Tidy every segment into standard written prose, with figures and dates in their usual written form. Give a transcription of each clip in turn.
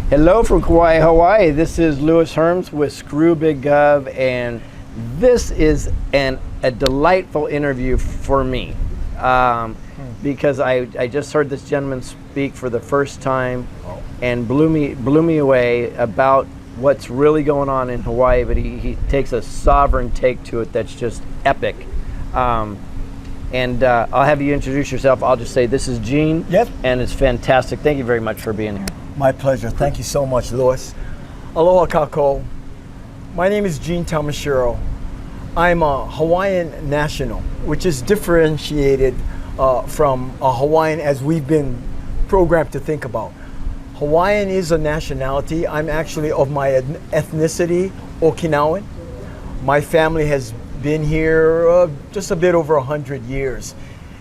Hello from Kauai, Hawaii. This is Louis Herms with Screw Big Gov, and this is a delightful interview for me because I just heard this gentleman speak for the first time and blew me away about what's really going on in Hawaii, but he takes a sovereign take to it that's just epic. I'll have you introduce yourself. I'll just say this is Gene. Yep. And it's fantastic. Thank you very much for being here. My pleasure. Thank you so much, Louis. Aloha kako. My name is Gene Tamashiro. I'm a Hawaiian national, which is differentiated from a Hawaiian as we've been programmed to think about. Hawaiian is a nationality. I'm actually of my ethnicity, Okinawan. My family has been here just a bit over 100 years.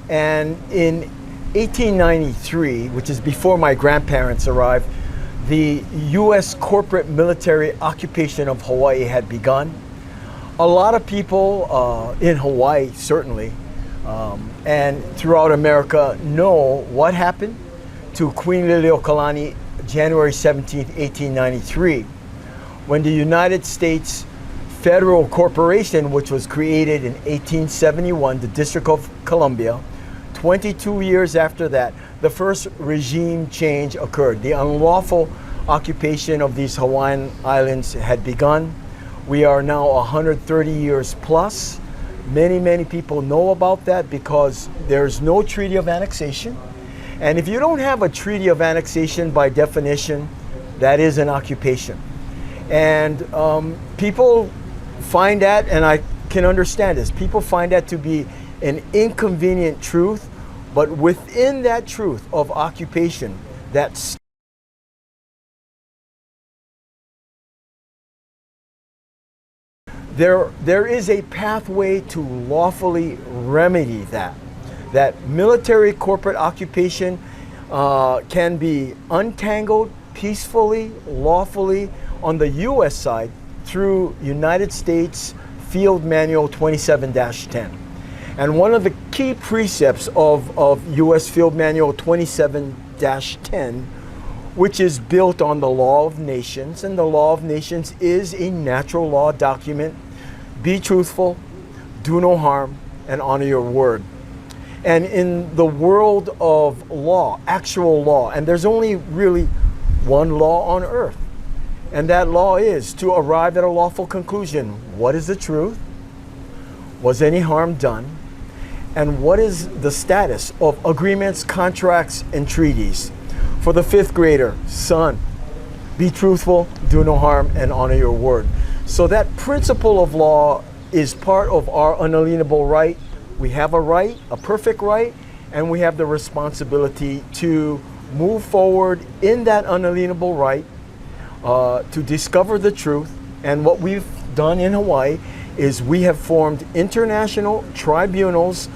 And in 1893, which is before my grandparents arrived, the U.S. corporate military occupation of Hawaii had begun. A lot of people in Hawaii, certainly, and throughout America know what happened to Queen Liliuokalani January 17, 1893, when the United States Federal Corporation, which was created in 1871, the District of Columbia. 22 years after that, the first regime change occurred. The unlawful occupation of these Hawaiian islands had begun. We are now 130 years plus. Many people know about that because there's no treaty of annexation. And if you don't have a treaty of annexation, by definition, that is an occupation. And people find that, and I can understand this, people find that to be an inconvenient truth, but within that truth of occupation, that's there is a pathway to lawfully remedy that. That military corporate occupation can be untangled peacefully, lawfully on the U.S. side through United States Field Manual 27-10. And one of the key precepts of U.S. Field Manual 27-10, which is built on the law of nations, and the law of nations is a natural law document: be truthful, do no harm, and honor your word. And in the world of law, actual law, and there's only really one law on earth, and that law is to arrive at a lawful conclusion. What is the truth? Was any harm done? And what is the status of agreements, contracts, and treaties? For the fifth grader, son, be truthful, do no harm, and honor your word. So that principle of law is part of our unalienable right. We have a right, a perfect right, and we have the responsibility to move forward in that unalienable right, to discover the truth. And what we've done in Hawaii is we have formed international tribunals,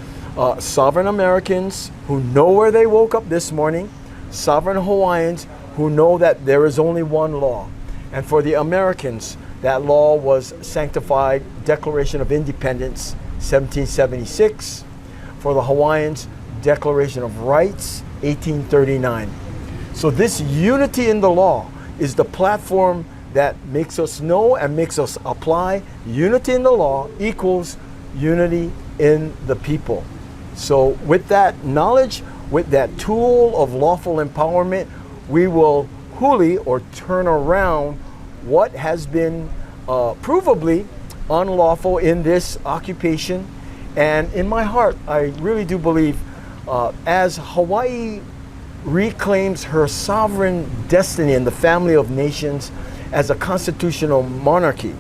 sovereign Americans who know where they woke up this morning, sovereign Hawaiians who know that there is only one law. And for the Americans, that law was sanctified Declaration of Independence, 1776. For the Hawaiians, Declaration of Rights, 1839. So this unity in the law is the platform that makes us know and makes us apply. Unity in the law equals unity in the people. So with that knowledge, with that tool of lawful empowerment, we will huli, or turn around, what has been provably unlawful in this occupation. And in my heart, I really do believe as Hawaii reclaims her sovereign destiny in the family of nations as a constitutional monarchy,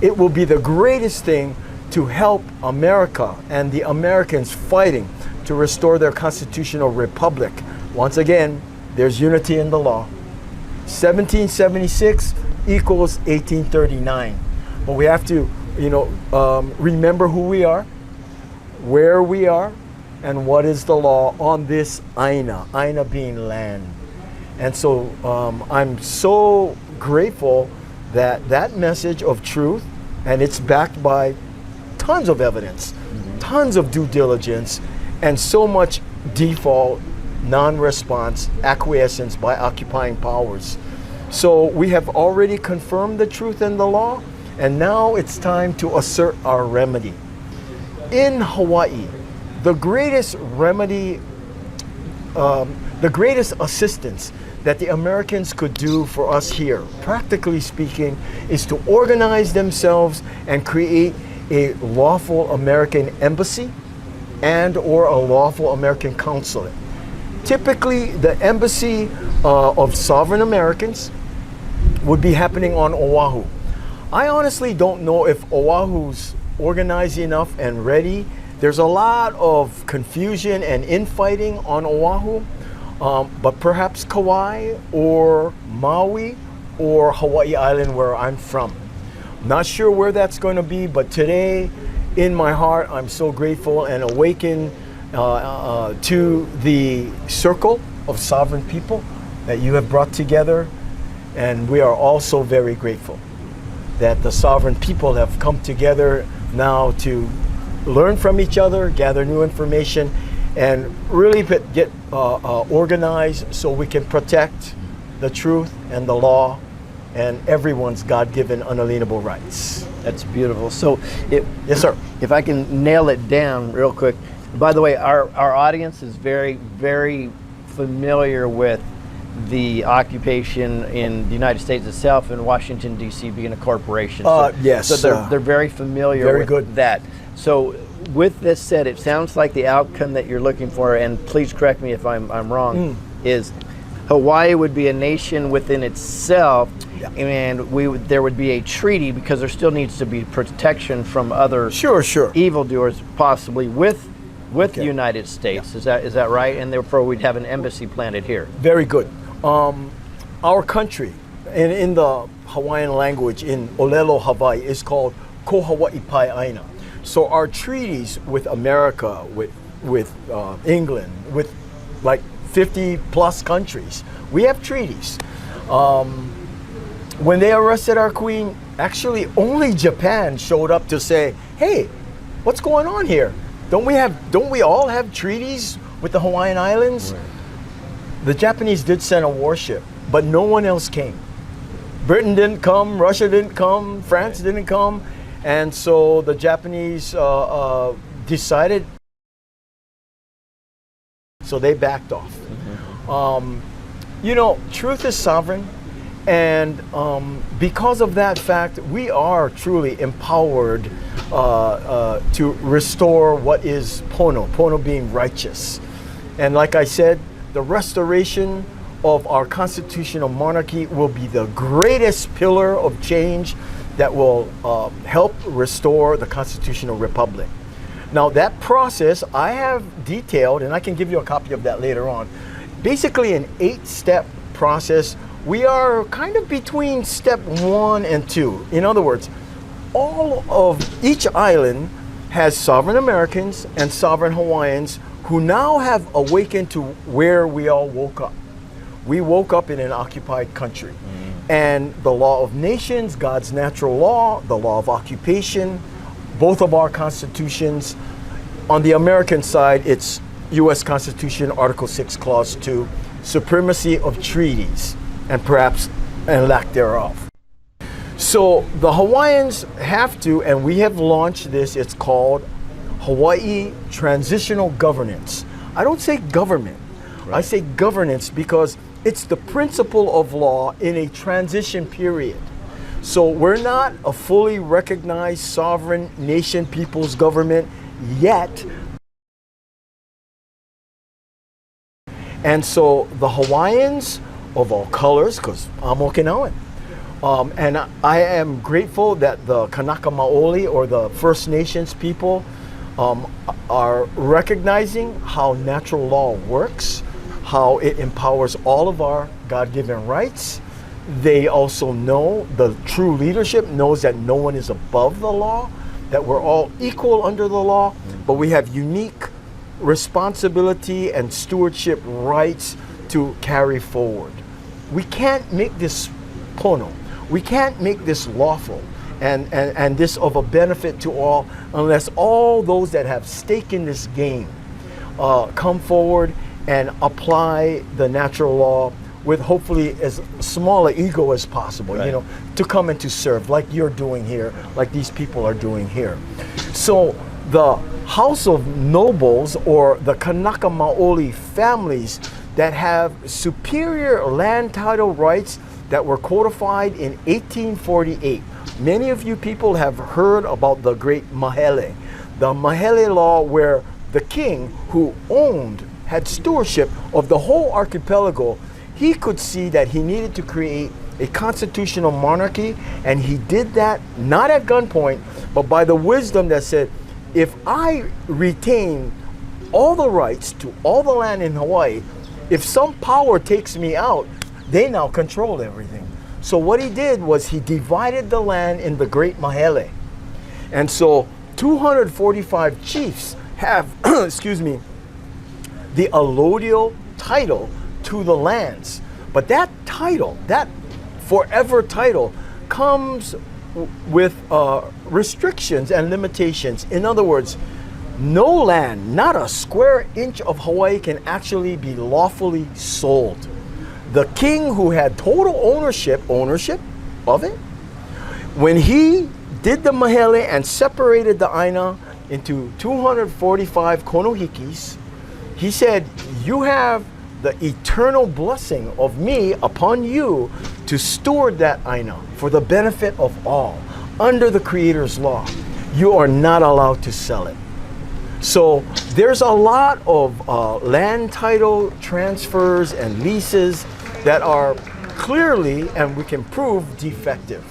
it will be the greatest thing to help America and the Americans fighting to restore their constitutional republic. Once again, there's unity in the law. 1776 equals 1839. But we have to, remember who we are, where we are, and what is the law on this aina being land. And so I'm so grateful that that message of truth, and it's backed by tons of evidence, tons of due diligence, and so much default, non-response, acquiescence by occupying powers. So we have already confirmed the truth and the law, and now it's time to assert our remedy. In Hawaii, the greatest remedy, the greatest assistance that the Americans could do for us here, practically speaking, is to organize themselves and create a lawful American embassy and or a lawful American consulate. Typically, the embassy of sovereign Americans would be happening on Oahu. I honestly don't know if Oahu's organized enough and ready. There's a lot of confusion and infighting on Oahu, but perhaps Kauai or Maui or Hawaii Island where I'm from. Not sure where that's going to be, but today in my heart I'm so grateful and awakened to the circle of sovereign people that you have brought together, and we are also very grateful that the sovereign people have come together now to learn from each other, gather new information, and really get organized so we can protect the truth and the law and everyone's God-given unalienable rights. That's beautiful. So, yes, sir. If I can nail it down real quick. By the way, our audience is very, very familiar with the occupation in the United States itself, and Washington, D.C. being a corporation. Yes. So they're very familiar with that. So with this said, it sounds like the outcome that you're looking for, and please correct me if I'm wrong, is Hawaii would be a nation within itself, and there would be a treaty, because there still needs to be protection from other evildoers, possibly with the United States. Yeah. Is that right? And therefore we'd have an embassy planted here. Very good. Our country, in the Hawaiian language, in Olelo, Hawaii, is called Ko Hawaii Pai Aina. So our treaties with America, with England, with like 50 plus countries, we have treaties. When they arrested our queen, actually only Japan showed up to say, hey, what's going on here? Don't we all have treaties with the Hawaiian Islands? Right. The Japanese did send a warship, but no one else came. Britain didn't come, Russia didn't come, France didn't come, and so the Japanese decided, so they backed off. Mm-hmm. Truth is sovereign, and because of that fact, we are truly empowered to restore what is pono being righteous. And like I said, the restoration of our constitutional monarchy will be the greatest pillar of change that will help restore the constitutional republic. Now that process I have detailed, and I can give you a copy of that later on. Basically an 8-step process. We are kind of between step 1 and 2. In other words, all of each island has sovereign Americans and sovereign Hawaiians who now have awakened to where we all woke up. We woke up in an occupied country. And the law of nations, God's natural law, the law of occupation, both of our constitutions. On the American side, it's U.S. Constitution, Article 6, Clause 2, supremacy of treaties, and lack thereof. So the Hawaiians have to, and we have launched this, it's called Hawaii Transitional Governance. I don't say government, right. I say governance because it's the principle of law in a transition period. So we're not a fully recognized sovereign nation people's government yet. And so the Hawaiians of all colors, because I'm Okinawan, and I am grateful that the Kanaka Maoli, or the First Nations people, are recognizing how natural law works, how it empowers all of our God-given rights. They also know, the true leadership knows, that no one is above the law, that we're all equal under the law, but we have unique responsibility and stewardship rights to carry forward. We can't make this pono. We can't make this lawful and this of a benefit to all unless all those that have stake in this game come forward and apply the natural law with hopefully as small an ego as possible, Right. you know, to come and to serve like you're doing here, like these people are doing here. So the House of Nobles, or the Kanaka Maoli families that have superior land title rights that were codified in 1848. Many of you people have heard about the great Mahele, the Mahele law, where the king who had stewardship of the whole archipelago, he could see that he needed to create a constitutional monarchy, and he did that not at gunpoint, but by the wisdom that said, if I retain all the rights to all the land in Hawaii, if some power takes me out, they now control everything. So what he did was he divided the land in the Great Mahele. And so 245 chiefs have, excuse me, the allodial title to the lands. But that title, that forever title, comes with restrictions and limitations. In other words, no land, not a square inch of Hawaii, can actually be lawfully sold. The king, who had total ownership of it, when he did the Mahele and separated the Aina into 245 konohikis, he said, you have the eternal blessing of me upon you to steward that Aina for the benefit of all. Under the Creator's law, you are not allowed to sell it. So there's a lot of land title transfers and leases that are clearly, and we can prove, defective.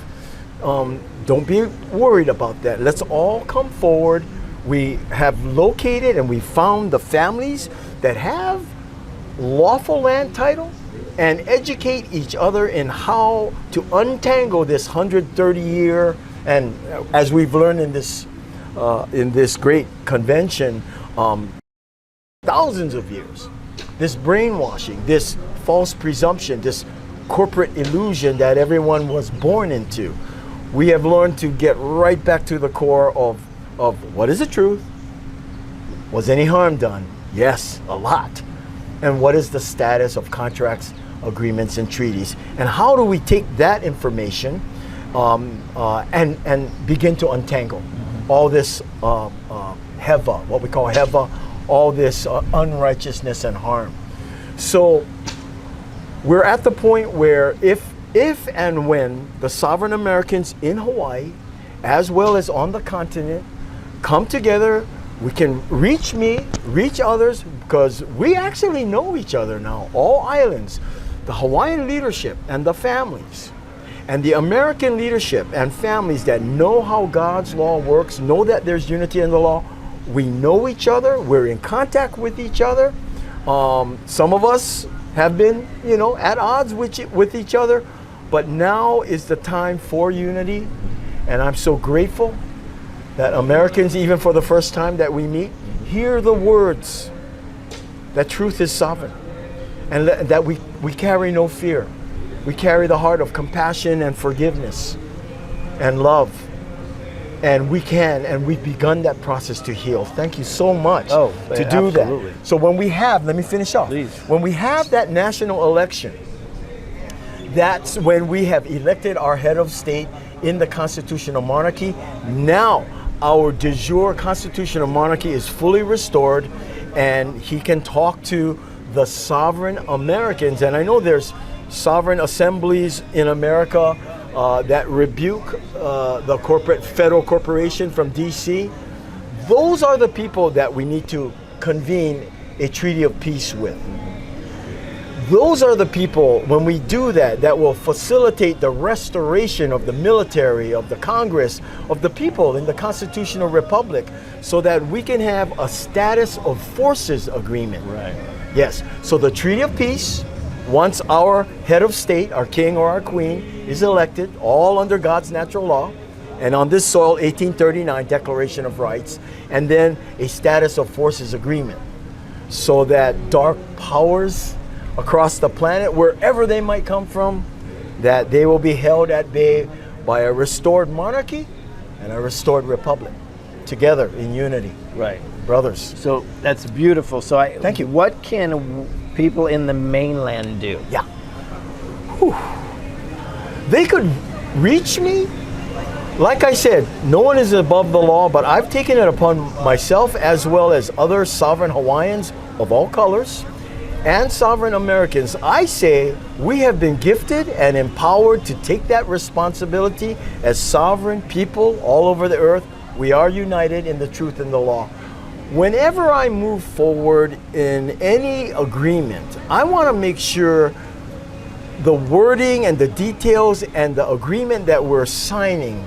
Don't be worried about that. Let's all come forward. We have located and we found the families that have lawful land title, and educate each other in how to untangle this 130-year, and as we've learned in this great convention, thousands of years, this brainwashing, this false presumption, this corporate illusion that everyone was born into. We have learned to get right back to the core of what is the truth? Was any harm done? Yes, a lot. And what is the status of contracts, agreements, and treaties? And how do we take that information and begin to untangle all this heva, what we call heva, all this unrighteousness and harm? So we're at the point where if and when the sovereign Americans in Hawaii, as well as on the continent, come together, we can reach me, reach others, because we actually know each other now, all islands, the Hawaiian leadership and the families, and the American leadership and families that know how God's law works, know that there's unity in the law. We know each other, we're in contact with each other. Some of us have been, at odds with each other, but now is the time for unity, and I'm so grateful that Americans, even for the first time that we meet, hear the words that truth is sovereign, and that we carry no fear. We carry the heart of compassion and forgiveness and love. And we've begun that process to heal. Thank you so much to do absolutely. that. So when we have, let me finish off. Please. When we have that national election, that's when we have elected our head of state in the constitutional monarchy. Now, our de jure constitutional monarchy is fully restored, and he can talk to the sovereign Americans. And I know there's sovereign assemblies in America that rebuke the federal corporation from DC. Those are the people that we need to convene a treaty of peace with. Those are the people, when we do that, that will facilitate the restoration of the military, of the Congress, of the people in the constitutional republic, so that we can have a status of forces agreement. Right. Yes. So the treaty of peace, once our head of state, our king or our queen, is elected, all under God's natural law, and on this soil, 1839 Declaration of Rights, and then a status of forces agreement, so that dark powers across the planet, wherever they might come from, that they will be held at bay by a restored monarchy and a restored republic, together in unity. Right. Brothers. So that's beautiful. So Thank you. What can people in the mainland do? Yeah. They could reach me. Like I said, no one is above the law, but I've taken it upon myself, as well as other sovereign Hawaiians of all colors and sovereign Americans. I say we have been gifted and empowered to take that responsibility as sovereign people all over the earth. We are united in the truth and the law. Whenever I move forward in any agreement, I want to make sure the wording and the details and the agreement that we're signing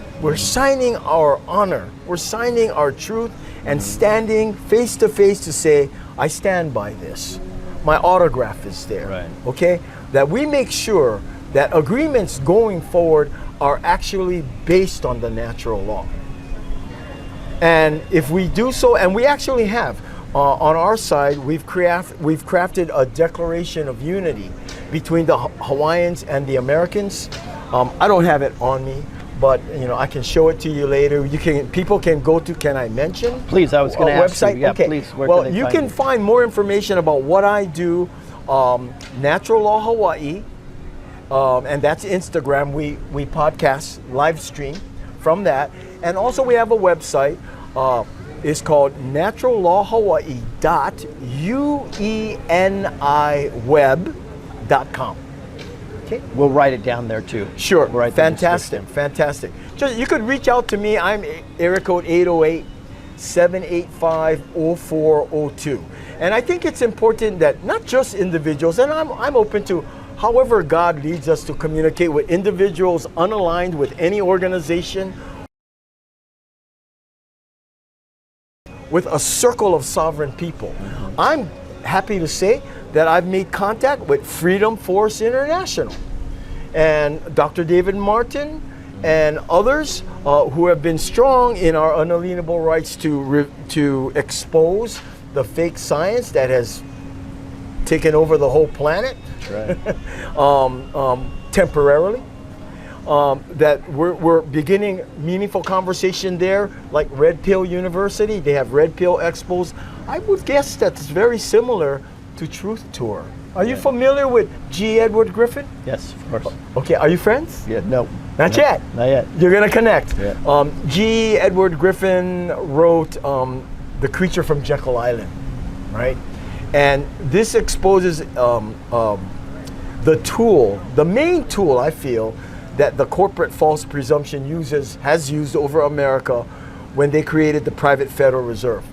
our honor, we're signing our truth, and standing face to face to say, I stand by this. My autograph is there. Right. Okay? That we make sure that agreements going forward are actually based on the natural law. And if we do so, and we actually have, on our side, we've crafted a declaration of unity between the Hawaiians and the Americans. I don't have it on me, but I can show it to you later. People can go to. Can I mention? Please, I was going to ask website. you. Yeah, okay. Please. Well, you can find more information about what I do. Natural Law Hawaii, and that's Instagram. We podcast live stream from that, and also we have a website. It's called naturallawhawaii.ueniweb.com. Okay. We'll write it down there too. Sure. We'll write Fantastic. You could reach out to me. I'm area code 808-785-0402. And I think it's important that not just individuals, and I'm open to however God leads us to communicate with individuals unaligned with any organization, with a circle of sovereign people. I'm happy to say that I've made contact with Freedom Force International and Dr. David Martin and others who have been strong in our unalienable rights to expose the fake science that has taken over the whole planet. That's right. Temporarily. That we're beginning meaningful conversation there, like Red Pill University. They have Red Pill Expos. I would guess that's very similar to Truth Tour. Are you familiar with G. Edward Griffin? Yes, of course. Okay, are you friends? Yeah, no. Not yet? Not yet. You're going to connect. Yeah. G. Edward Griffin wrote The Creature from Jekyll Island, right? And this exposes the main tool, I feel, that the corporate false presumption has used over America when they created the private Federal Reserve.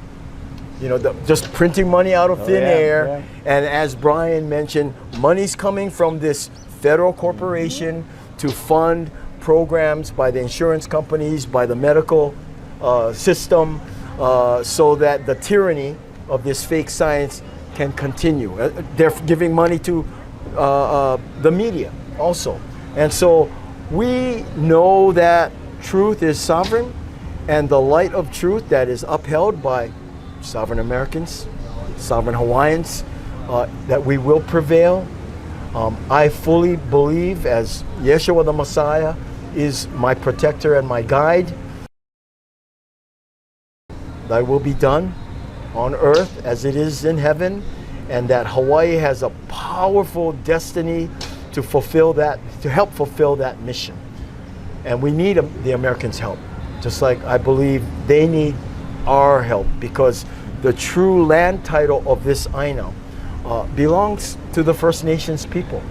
Just printing money out of thin air. Yeah. And as Brian mentioned, money's coming from this federal corporation to fund programs by the insurance companies, by the medical system, so that the tyranny of this fake science can continue. They're giving money to the media also. And so we know that truth is sovereign, and the light of truth that is upheld by sovereign Americans, sovereign Hawaiians, that we will prevail. I fully believe, as Yeshua the Messiah is my protector and my guide, thy will be done on earth as it is in heaven, and that Hawaii has a powerful destiny to fulfill that, to help fulfill that mission. And we need the Americans' help, just like I believe they need our help, because the true land title of this Aino belongs to the First Nations people.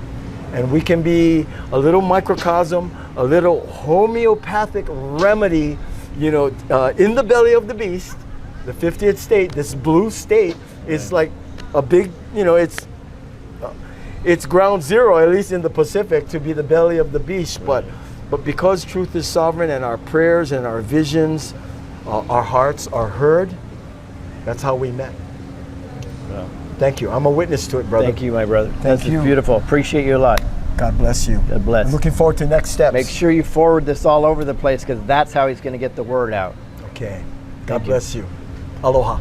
And we can be a little microcosm, a little homeopathic remedy, in the belly of the beast. The 50th state, this blue state, is like a big, it's ground zero, at least in the Pacific, to be the belly of the beast. But because truth is sovereign, and our prayers and our visions, our hearts are heard, that's how we met. Well, thank you. I'm a witness to it, brother. thank you, my brother. Thank you. This is beautiful. Appreciate you a lot. God bless you. God bless. I'm looking forward to next steps. Make sure you forward this all over the place, because that's how he's going to get the word out. Okay. God bless you. Aloha.